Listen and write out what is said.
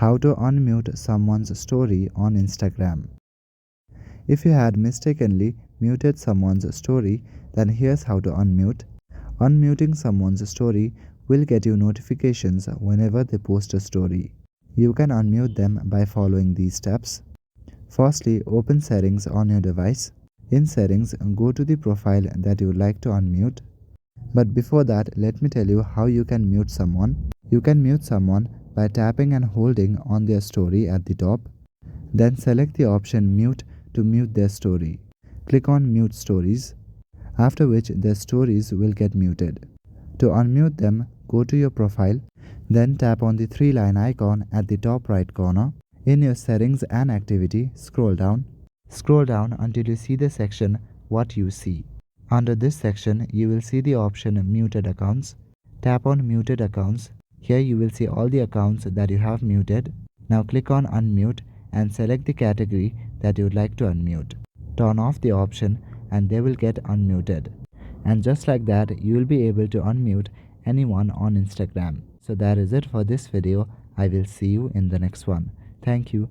How to unmute someone's story on Instagram. If you had mistakenly muted someone's story, then here's how to unmute. Unmuting someone's story will get you notifications whenever they post a story. You can unmute them by following these steps. Firstly, open Settings on your device. In Settings, go to the profile that you would like to unmute. But before that, let me tell you how you can mute someone. You can mute someone by tapping and holding on their story at the top. Then select the option Mute to mute their story. Click on Mute Stories, after which their stories will get muted. To unmute them, go to your profile, then tap on the three-line icon at the top right corner. In your Settings and Activity, scroll down. Scroll down until you see the section What You See. Under this section, you will see the option Muted Accounts. Tap on Muted Accounts. Here you will see all the accounts that you have muted. Now click on Unmute and select the category that you would like to unmute. Turn off the option and they will get unmuted. And just like that, you will be able to unmute anyone on Instagram. So that is it for this video. I will see you in the next one. Thank you.